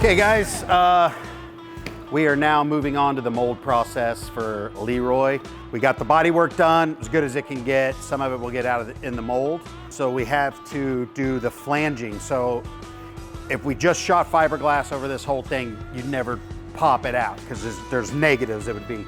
Okay guys, we are now moving on to the mold process for Leroy. We got the body work done, as good as it can get. Some of it will get out in the mold. So we have to do the flanging. So if we just shot fiberglass over this whole thing, you'd never pop it out because there's negatives that would be,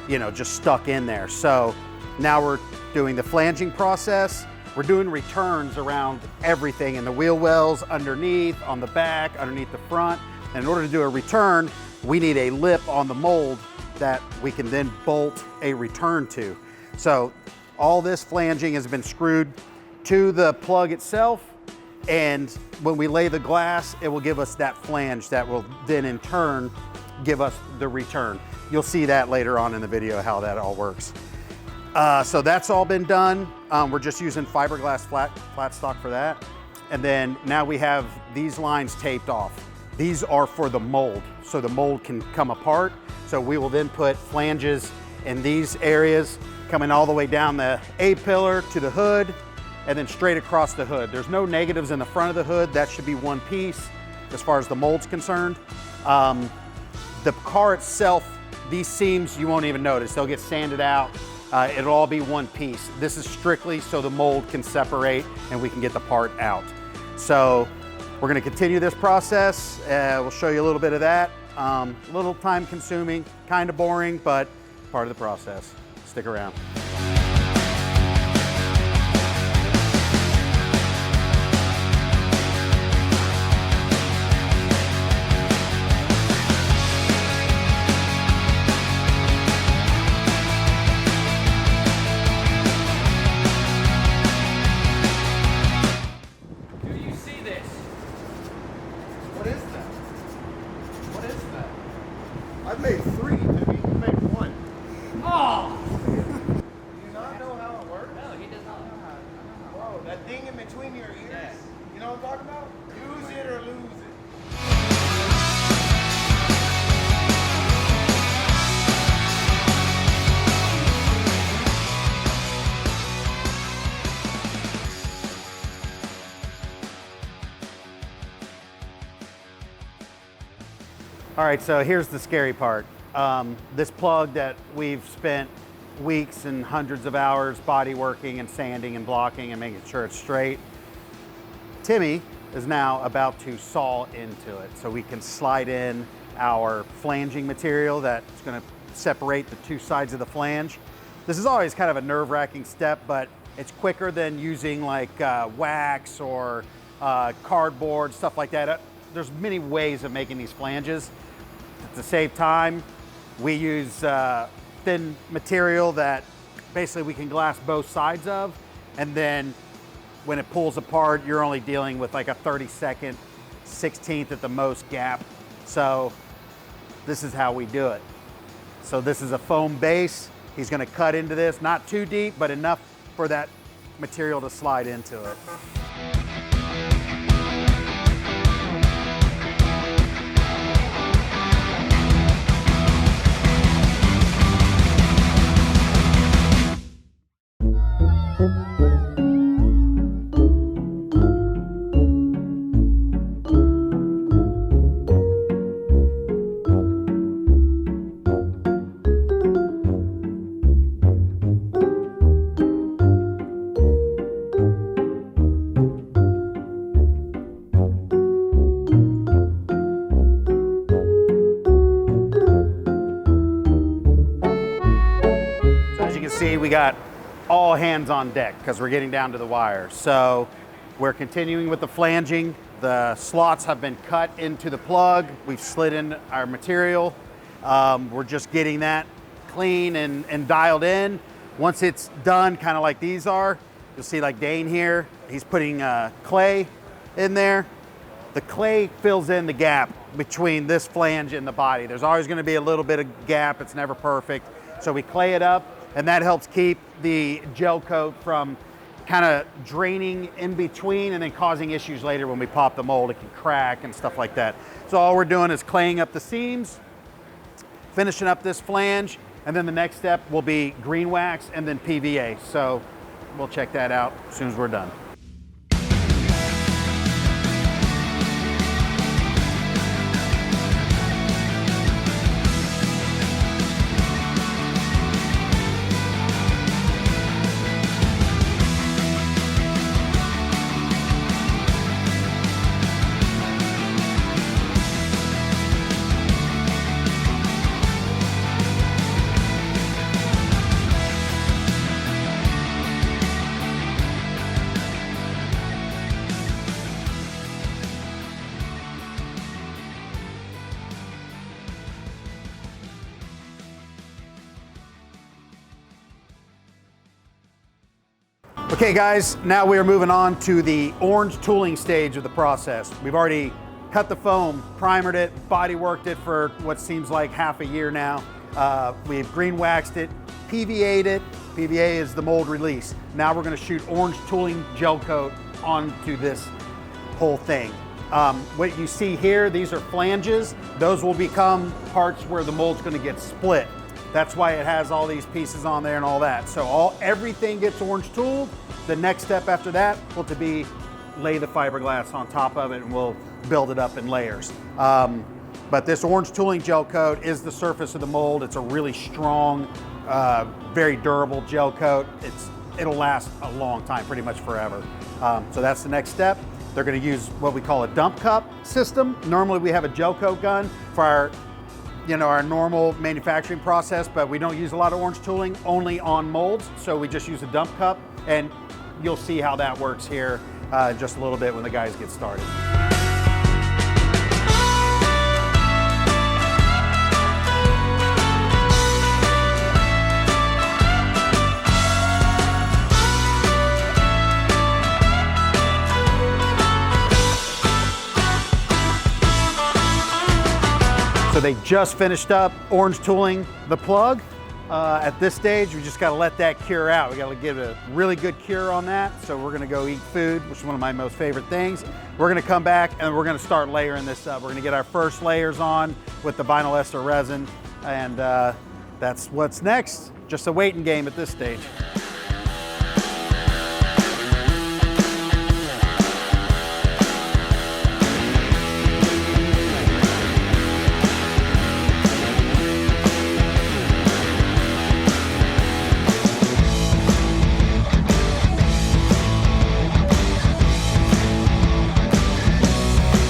you know, just stuck in there. So now we're doing the flanging process. We're doing returns around everything in the wheel wells, underneath, on the back, underneath the front. And in order to do a return, we need a lip on the mold that we can then bolt a return to. So all this flanging has been screwed to the plug itself. And when we lay the glass, it will give us that flange that will then in turn give us the return. You'll see that later on in the video, how that all works. So that's all been done. We're just using fiberglass flat stock for that. And then now we have these lines taped off. These are for the mold, so the mold can come apart. So we will then put flanges in these areas, coming all the way down the A-pillar to the hood, and then straight across the hood. There's no negatives in the front of the hood. That should be one piece as far as the mold's concerned. The car itself, these seams you won't even notice. They'll get sanded out. It'll all be one piece. This is strictly so the mold can separate and we can get the part out. So we're gonna continue this process. We'll show you a little bit of that. A little time consuming, kind of boring, but part of the process. Stick around. I've made 3, Timmy. You made 1. Oh! Do you not know how it works? No, he does not know how. Bro, that thing in between your ears, Yes. you know what I'm talking about? Use it or lose it. All right, so here's the scary part. This plug that we've spent weeks and hundreds of hours body working and sanding and blocking and making sure it's straight. Timmy is now about to saw into it so we can slide in our flanging material that's gonna separate the two sides of the flange. This is always kind of a nerve-wracking step, but it's quicker than using like wax or cardboard, stuff like that. There's many ways of making these flanges. To save time, we use thin material that basically we can glass both sides of, and then when it pulls apart, you're only dealing with like a 32nd, 16th at the most gap. So this is how we do it. So this is a foam base. He's gonna cut into this, not too deep, but enough for that material to slide into it. See, we got all hands on deck because we're getting down to the wire. So we're continuing with the flanging. The slots have been cut into the plug. We've slid in our material. We're just getting that clean and dialed in. Once it's done, kind of like these are, you'll see like Dane here, he's putting clay in there. The clay fills in the gap between this flange and the body. There's always gonna be a little bit of gap. It's never perfect. So we clay it up, and that helps keep the gel coat from kind of draining in between and then causing issues later when we pop the mold. It can crack and stuff like that. So all we're doing is claying up the seams, finishing up this flange, and then the next step will be green wax and then PVA. So we'll check that out as soon as we're done. Okay guys, now we are moving on to the orange tooling stage of the process. We've already cut the foam, primered it, body worked it for what seems like half a year now. We've green waxed it, PVA'd it. PVA is the mold release. Now we're gonna shoot orange tooling gel coat onto this whole thing. What you see here, these are flanges. Those will become parts where the mold's gonna get split. That's why it has all these pieces on there and all that. So everything gets orange tooled. The next step after that will to be lay the fiberglass on top of it, and we'll build it up in layers. But this orange tooling gel coat is the surface of the mold. It's a really strong, very durable gel coat. It'll last a long time, pretty much forever. So that's the next step. They're gonna use what we call a dump cup system. Normally we have a gel coat gun for our normal manufacturing process, but we don't use a lot of orange tooling, only on molds. So we just use a dump cup, and you'll see how that works here in just a little bit when the guys get started. So they just finished up orange tooling the plug. At this stage, we just gotta let that cure out. We gotta get a really good cure on that. So we're gonna go eat food, which is one of my most favorite things. We're gonna come back and we're gonna start layering this up. We're gonna get our first layers on with the vinyl ester resin, and that's what's next. Just a waiting game at this stage.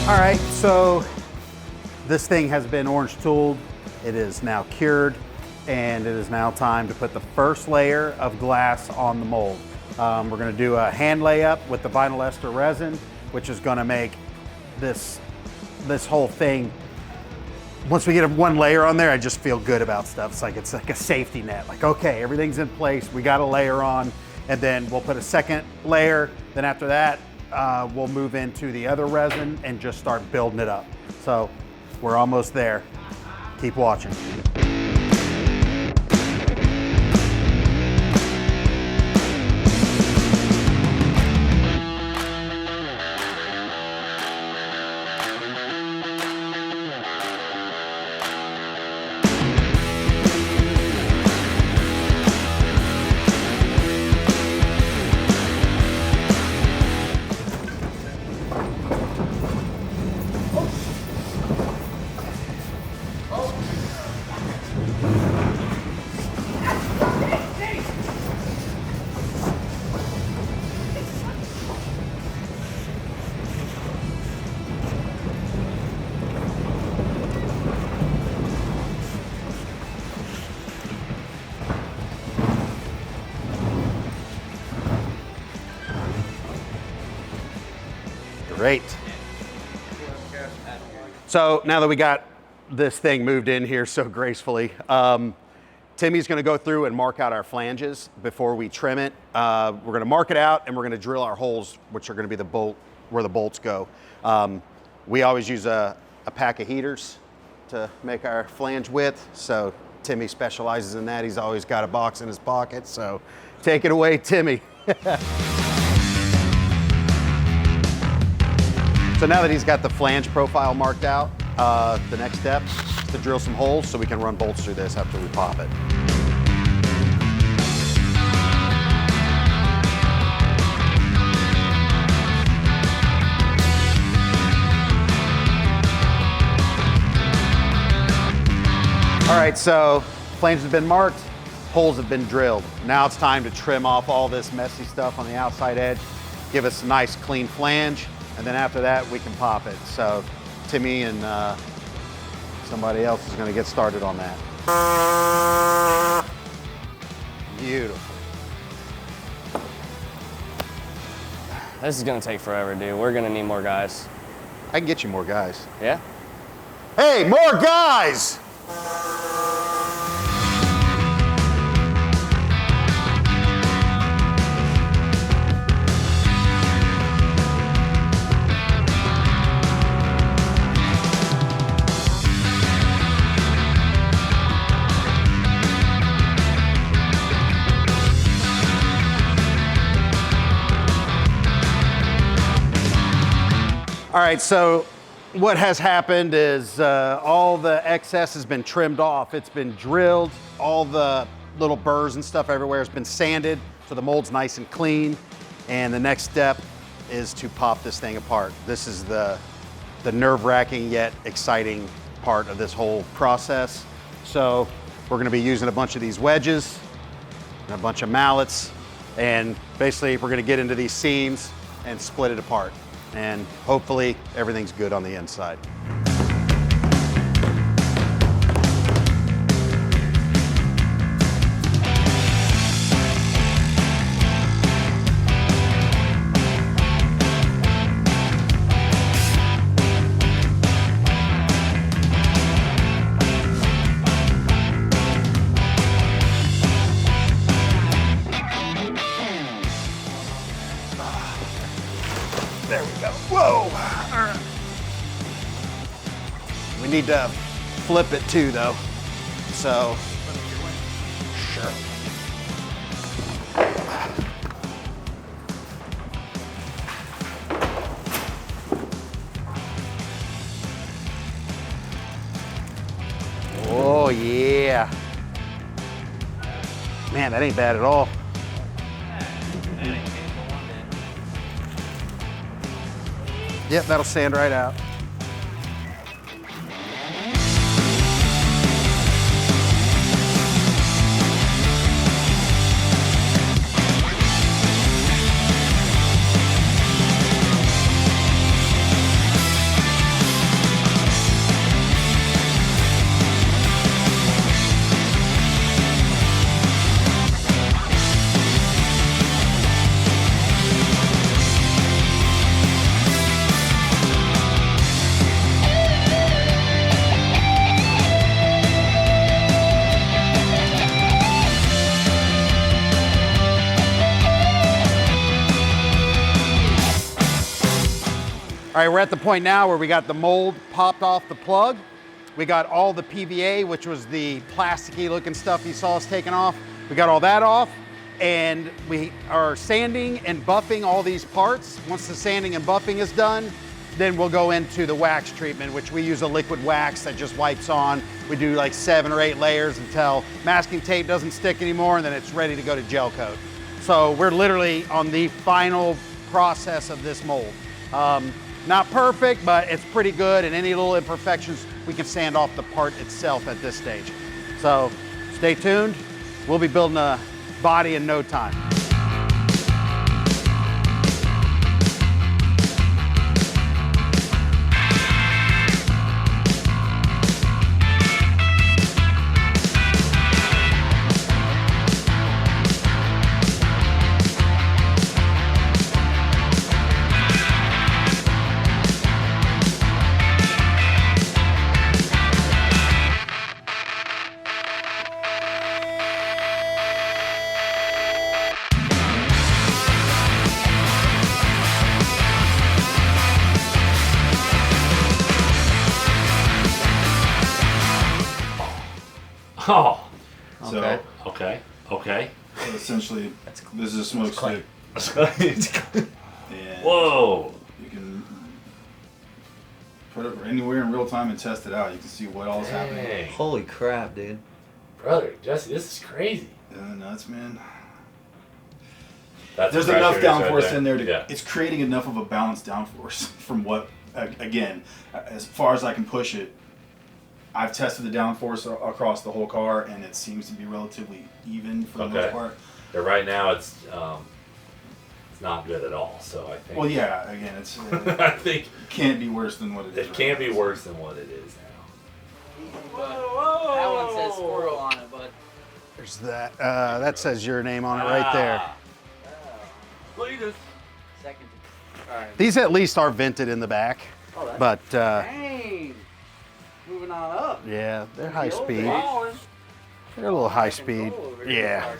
All right, so this thing has been orange tooled. It is now cured, and it is now time to put the first layer of glass on the mold. We're gonna do a hand layup with the vinyl ester resin, which is gonna make this whole thing, once we get one layer on there, I just feel good about stuff. It's like a safety net. Like, okay, everything's in place, we got a layer on, and then we'll put a second layer. Then after that, we'll move into the other resin and just start building it up. So we're almost there. Keep watching. Great. So now that we got this thing moved in here so gracefully, Timmy's gonna go through and mark out our flanges before we trim it. We're gonna mark it out, and we're gonna drill our holes, which are gonna be where the bolts go. We always use a pack of heaters to make our flange width. So Timmy specializes in that. He's always got a box in his pocket. So take it away, Timmy. So now that he's got the flange profile marked out, the next step is to drill some holes so we can run bolts through this after we pop it. All right, so flange has been marked, holes have been drilled. Now it's time to trim off all this messy stuff on the outside edge, give us a nice clean flange, and then after that we can pop it. So Timmy and somebody else is gonna get started on that. Beautiful. This is gonna take forever, dude. We're gonna need more guys. I can get you more guys. Yeah? Hey, more guys! right, so what has happened is all the excess has been trimmed off. It's been drilled, all the little burrs and stuff everywhere has been sanded, so the mold's nice and clean. And the next step is to pop this thing apart. This is the nerve-wracking yet exciting part of this whole process. So we're gonna be using a bunch of these wedges and a bunch of mallets, and basically we're gonna get into these seams and split it apart. And hopefully everything's good on the inside. There we go. Whoa! All right. We need to flip it too, though. So, sure. Oh, yeah. Man, that ain't bad at all. Yep, that'll sand right out. All right, we're at the point now where we got the mold popped off the plug. We got all the PVA, which was the plasticky looking stuff you saw us taking off. We got all that off, and we are sanding and buffing all these parts. Once the sanding and buffing is done, then we'll go into the wax treatment, which we use a liquid wax that just wipes on. We do like 7 or 8 layers until masking tape doesn't stick anymore, and then it's ready to go to gel coat. So we're literally on the final process of this mold. Not perfect, but it's pretty good, and any little imperfections, we can sand off the part itself at this stage. So stay tuned. We'll be building a body in no time. Oh. Okay. Okay. So essentially, this is a smoke stick. And Whoa. you can put it anywhere in real time and test it out. You can see what all is happening. Dang. Holy crap, dude. Brother, Jesse, this is crazy. Nuts, man. That's There's pressure enough is right downforce there. in there to. Yeah. It's creating enough of a balanced downforce from what, again, as far as I can push it. I've tested the downforce across the whole car, and it seems to be relatively even for the most part. Yeah, right now it's not good at all. So I think. Well, yeah. Again, it's I think can't be worse than what it is. it right can't now. be worse than what it is now. That one says squirrel on it, but There's that. That says your name on it right there. Cleetus. second. All right. These at least are vented in the back, Oh, that's but dang. Moving on up. yeah, they're high The old speed. days. They're a little high speed. Control over here. Yeah.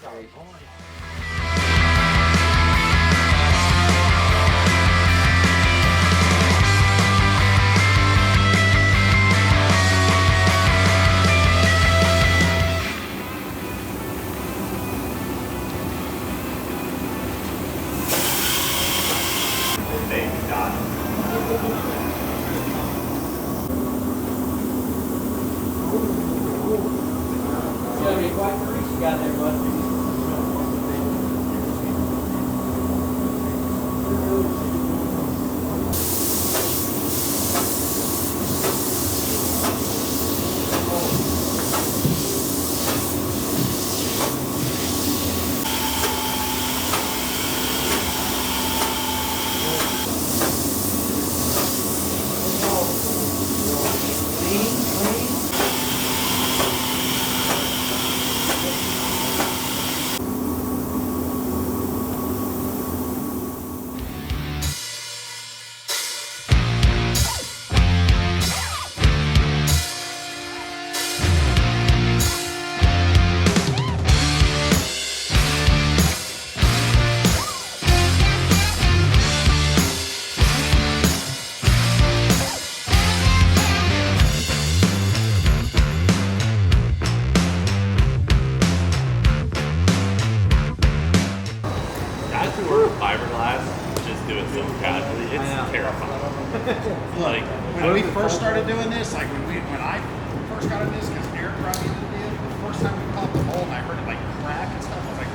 first started doing this, like when I first got into this, because Eric brought me into it, the first time we popped the mold and I heard it like crack and stuff, I was like,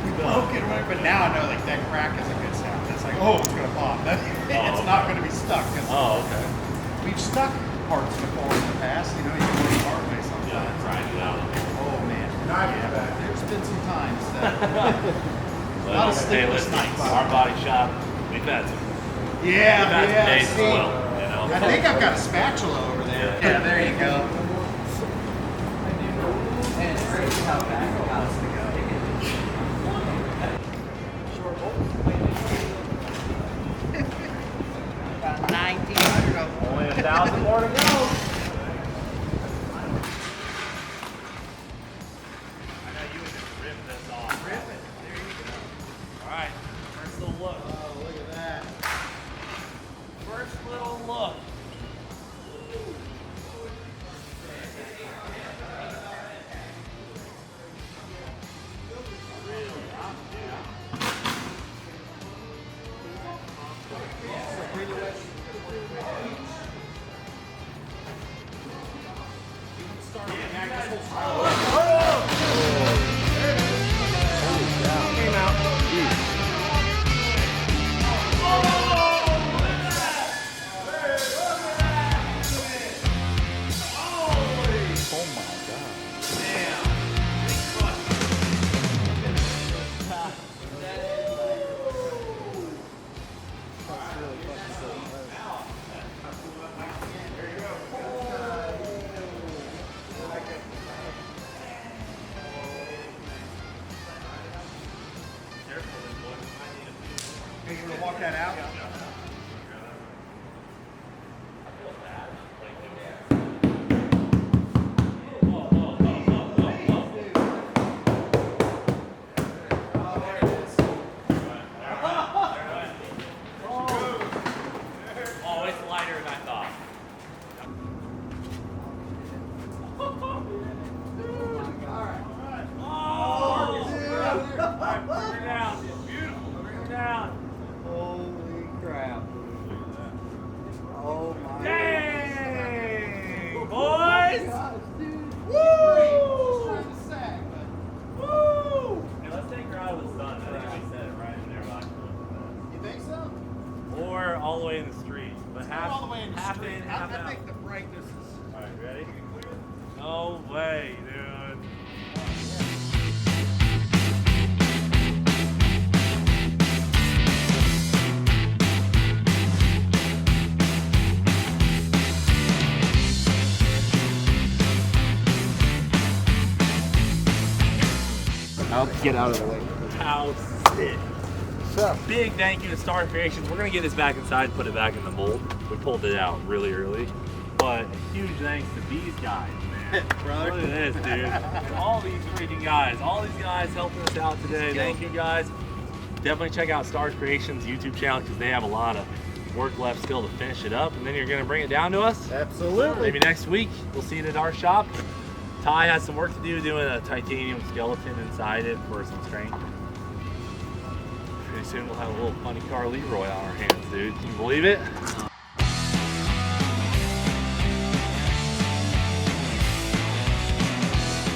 we broke it, right? But now I know like that crack is a good sound. It's like, oh, it's gonna pop. It's not gonna be stuck. Okay. We've stuck parts before in the past, you know, you can go the hard way sometimes. Yeah, grind it out. Oh man, there's been some times that Well, hey, listen, our body shop, we've had some yeah, days as well, you know. I think I've got a spatula over there. Yeah, there you go. And it's crazy how fast it got us to go. About 1,900 of them. Only 1,000 more to go. You gonna walk that out? Oh, it's lighter than I thought. Holy crap. Oh my Dang, boys! gosh, dude. Woo! Hey, let's take her out of the sun. I think we said it right in there. You think so? Or all the way in the street. But half, All the way in the half street. in, half I out. think the brightness is. All right, ready? No way, dude. I'll get out of the way. How sick. Big thank you to Star Creations. We're gonna get this back inside and put it back in the mold. We pulled it out really early. But a huge thanks to these guys, man. Brother. Look at this, dude. And all these freaking guys. All these guys helping us out today. Thank you guys. Definitely check out Star Creations YouTube channel because they have a lot of work left still to finish it up. And then you're gonna bring it down to us. Absolutely. Maybe next week we'll see it at our shop. Ty has some work to do doing a titanium skeleton inside it for some strength. Pretty soon we'll have a little funny car Leroy on our hands, dude. Can you believe it?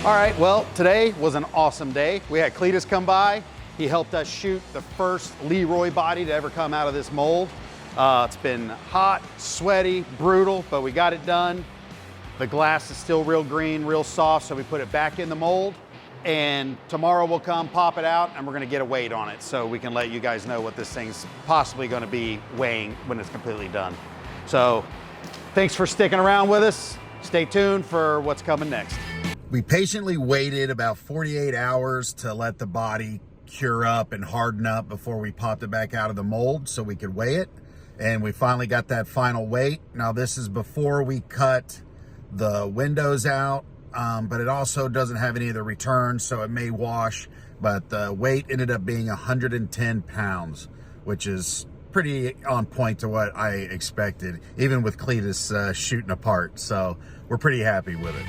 All right, well, today was an awesome day. We had Cleetus come by. He helped us shoot the first Leroy body to ever come out of this mold. It's been hot, sweaty, brutal, but we got it done. The glass is still real green, real soft, so we put it back in the mold. And tomorrow we'll come pop it out and we're gonna get a weight on it so we can let you guys know what this thing's possibly gonna be weighing when it's completely done. So thanks for sticking around with us. Stay tuned for what's coming next. We patiently waited about 48 hours to let the body cure up and harden up before we popped it back out of the mold so we could weigh it. And we finally got that final weight. Now this is before we cut the windows out, but it also doesn't have any of the returns, so it may wash. But the weight ended up being 110 pounds, which is pretty on point to what I expected, even with Cleetus shooting apart. So we're pretty happy with it.